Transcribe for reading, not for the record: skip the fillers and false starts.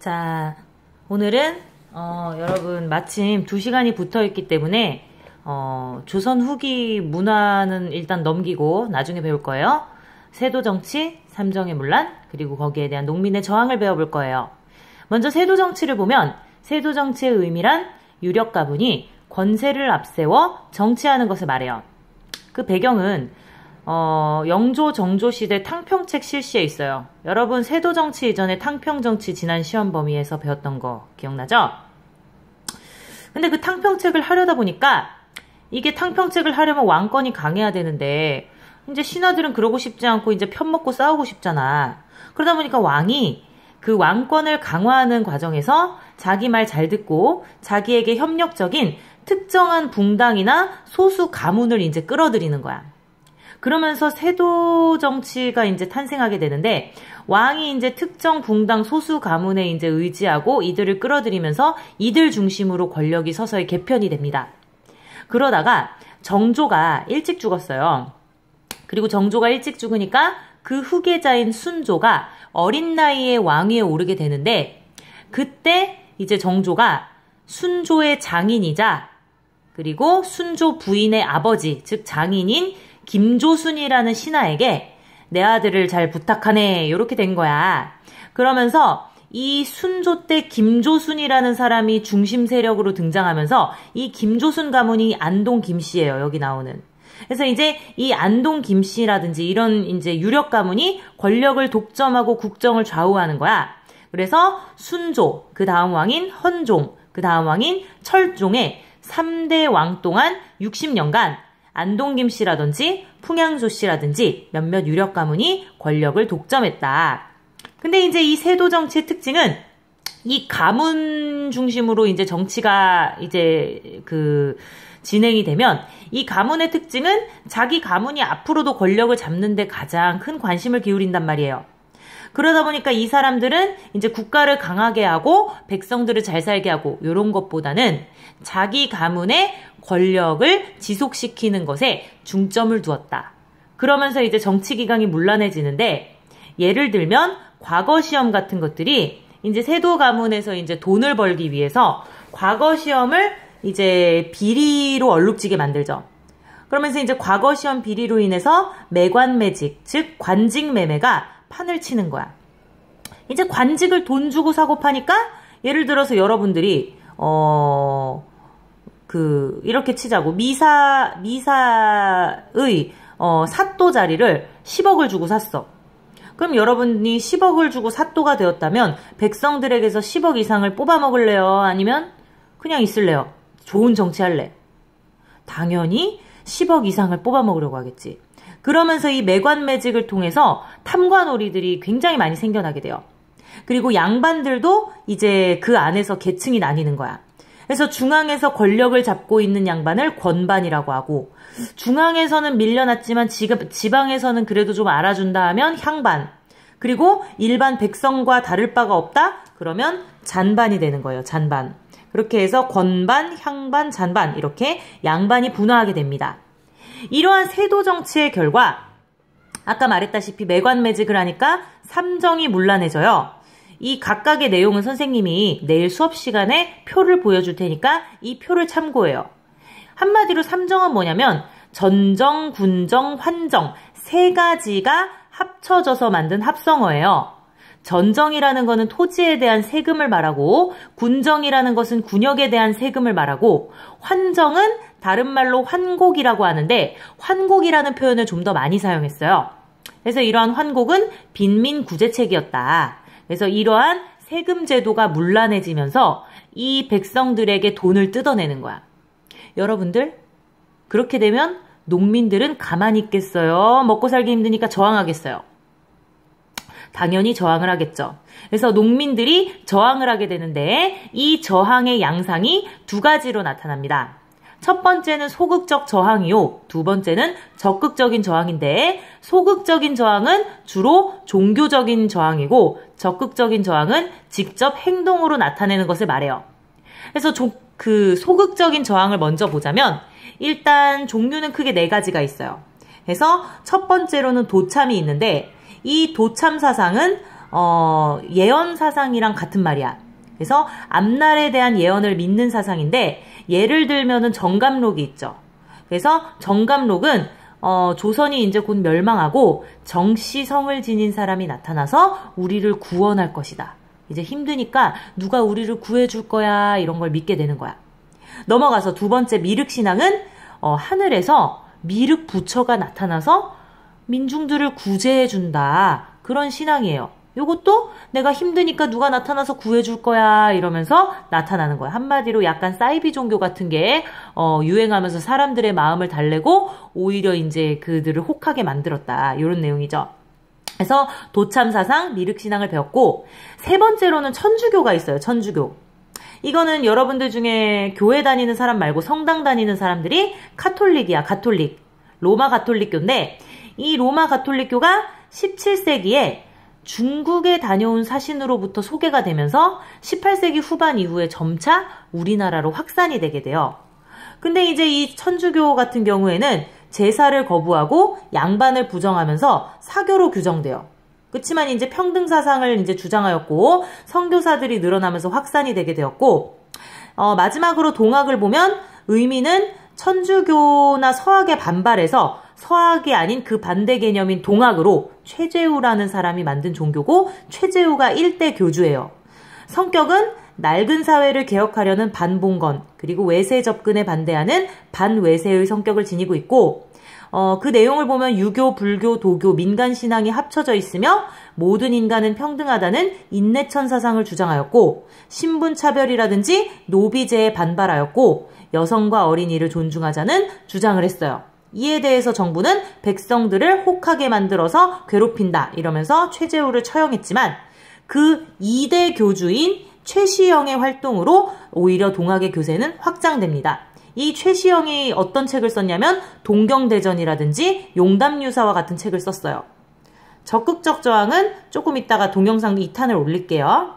자, 오늘은 여러분 마침 2시간이 붙어있기 때문에 조선 후기 문화는 일단 넘기고 나중에 배울 거예요. 세도정치, 삼정의 문란, 그리고 거기에 대한 농민의 저항을 배워볼 거예요. 먼저 세도정치를 보면 세도정치의 의미란 유력 가문이 권세를 앞세워 정치하는 것을 말해요. 그 배경은 영조, 정조 시대 탕평책 실시에 있어요. 여러분 세도정치 이전에 탕평정치 지난 시험 범위에서 배웠던 거 기억나죠? 근데 그 탕평책을 하려다 보니까 이게 탕평책을 하려면 왕권이 강해야 되는데 이제 신하들은 그러고 싶지 않고 이제 편먹고 싸우고 싶잖아. 그러다 보니까 왕이 그 왕권을 강화하는 과정에서 자기 말 잘 듣고 자기에게 협력적인 특정한 붕당이나 소수 가문을 이제 끌어들이는 거야. 그러면서 세도 정치가 이제 탄생하게 되는데 왕이 이제 특정 붕당 소수 가문에 이제 의지하고 이들을 끌어들이면서 이들 중심으로 권력이 서서히 개편이 됩니다. 그러다가 정조가 일찍 죽었어요. 그리고 정조가 일찍 죽으니까 그 후계자인 순조가 어린 나이에 왕위에 오르게 되는데 그때 이제 정조가 순조의 장인이자 그리고 순조 부인의 아버지 즉 장인인 김조순이라는 신하에게 내 아들을 잘 부탁하네 이렇게 된 거야. 그러면서 이 순조 때 김조순이라는 사람이 중심 세력으로 등장하면서 이 김조순 가문이 안동 김씨예요. 여기 나오는. 그래서 이제 이 안동 김씨라든지 이런 이제 유력 가문이 권력을 독점하고 국정을 좌우하는 거야. 그래서 순조, 그 다음 왕인 헌종, 그 다음 왕인 철종의 3대 왕 동안 60년간 안동 김씨라든지 풍양조 씨라든지 몇몇 유력 가문이 권력을 독점했다. 근데 이제 이 세도 정치의 특징은 이 가문 중심으로 이제 정치가 이제 진행이 되면 이 가문의 특징은 자기 가문이 앞으로도 권력을 잡는 데 가장 큰 관심을 기울인단 말이에요. 그러다 보니까 이 사람들은 이제 국가를 강하게 하고 백성들을 잘 살게 하고 이런 것보다는 자기 가문의 권력을 지속시키는 것에 중점을 두었다. 그러면서 이제 정치 기강이 문란해지는데 예를 들면 과거 시험 같은 것들이 이제 세도 가문에서 이제 돈을 벌기 위해서 과거 시험을 이제 비리로 얼룩지게 만들죠. 그러면서 이제 과거 시험 비리로 인해서 매관매직, 즉 관직 매매가 판을 치는 거야. 이제 관직을 돈 주고 사고 파니까 예를 들어서 여러분들이 이렇게 치자고 미사의 사또 자리를 10억을 주고 샀어. 그럼 여러분이 10억을 주고 사또가 되었다면 백성들에게서 10억 이상을 뽑아 먹을래요? 아니면 그냥 있을래요? 좋은 정치할래? 당연히 10억 이상을 뽑아 먹으려고 하겠지. 그러면서 이 매관매직을 통해서 탐관오리들이 굉장히 많이 생겨나게 돼요. 그리고 양반들도 이제 그 안에서 계층이 나뉘는 거야. 그래서 중앙에서 권력을 잡고 있는 양반을 권반이라고 하고 중앙에서는 밀려났지만 지방에서는 그래도 좀 알아준다 하면 향반 그리고 일반 백성과 다를 바가 없다? 그러면 잔반이 되는 거예요. 잔반. 그렇게 해서 권반, 향반, 잔반 이렇게 양반이 분화하게 됩니다. 이러한 세도 정치의 결과 아까 말했다시피 매관매직을 하니까 삼정이 문란해져요. 이 각각의 내용은 선생님이 내일 수업 시간에 표를 보여줄 테니까 이 표를 참고해요. 한마디로 삼정은 뭐냐면 전정, 군정, 환정 세 가지가 합쳐져서 만든 합성어예요. 전정이라는 것은 토지에 대한 세금을 말하고 군정이라는 것은 군역에 대한 세금을 말하고 환정은 다른 말로 환곡이라고 하는데 환곡이라는 표현을 좀 더 많이 사용했어요. 그래서 이러한 환곡은 빈민구제책이었다. 그래서 이러한 세금 제도가 문란해지면서 이 백성들에게 돈을 뜯어내는 거야. 여러분들 그렇게 되면 농민들은 가만히 있겠어요? 먹고 살기 힘드니까 저항하겠어요? 당연히 저항을 하겠죠. 그래서 농민들이 저항을 하게 되는데 이 저항의 양상이 두 가지로 나타납니다. 첫 번째는 소극적 저항이요. 두 번째는 적극적인 저항인데 소극적인 저항은 주로 종교적인 저항이고 적극적인 저항은 직접 행동으로 나타내는 것을 말해요. 그래서 그 소극적인 저항을 먼저 보자면 일단 종류는 크게 4가지가 있어요. 그래서 첫 번째로는 도참이 있는데 이 도참 사상은 예언 사상이랑 같은 말이야. 그래서 앞날에 대한 예언을 믿는 사상인데 예를 들면은 정감록이 있죠. 그래서 정감록은 조선이 이제 곧 멸망하고 정씨성을 지닌 사람이 나타나서 우리를 구원할 것이다. 이제 힘드니까 누가 우리를 구해줄 거야 이런 걸 믿게 되는 거야. 넘어가서 두 번째 미륵신앙은 하늘에서 미륵 부처가 나타나서 민중들을 구제해준다. 그런 신앙이에요. 요것도 내가 힘드니까 누가 나타나서 구해줄 거야 이러면서 나타나는 거야. 한마디로 약간 사이비 종교 같은 게 유행하면서 사람들의 마음을 달래고 오히려 이제 그들을 혹하게 만들었다. 이런 내용이죠. 그래서 도참사상, 미륵신앙을 배웠고 세 번째로는 천주교가 있어요. 천주교. 이거는 여러분들 중에 교회 다니는 사람 말고 성당 다니는 사람들이 카톨릭이야. 카톨릭. 로마 가톨릭교인데 이 로마 가톨릭교가 17세기에 중국에 다녀온 사신으로부터 소개가 되면서 18세기 후반 이후에 점차 우리나라로 확산이 되게 돼요. 근데 이제 이 천주교 같은 경우에는 제사를 거부하고 양반을 부정하면서 사교로 규정돼요. 그렇지만 이제 평등 사상을 이제 주장하였고 선교사들이 늘어나면서 확산이 되게 되었고 마지막으로 동학을 보면 의미는 천주교나 서학에 반발해서 서학이 아닌 그 반대 개념인 동학으로 최재우라는 사람이 만든 종교고 최재우가 일대 교주예요. 성격은 낡은 사회를 개혁하려는 반봉건 그리고 외세 접근에 반대하는 반외세의 성격을 지니고 있고 그 내용을 보면 유교, 불교, 도교, 민간신앙이 합쳐져 있으며 모든 인간은 평등하다는 인내천 사상을 주장하였고 신분차별이라든지 노비제에 반발하였고 여성과 어린이를 존중하자는 주장을 했어요. 이에 대해서 정부는 백성들을 혹하게 만들어서 괴롭힌다 이러면서 최재우를 처형했지만 그 2대 교주인 최시영의 활동으로 오히려 동학의 교세는 확장됩니다. 이 최시영이 어떤 책을 썼냐면 동경대전이라든지 용담유사와 같은 책을 썼어요. 적극적 저항은 조금 이따가 동영상 2탄을 올릴게요.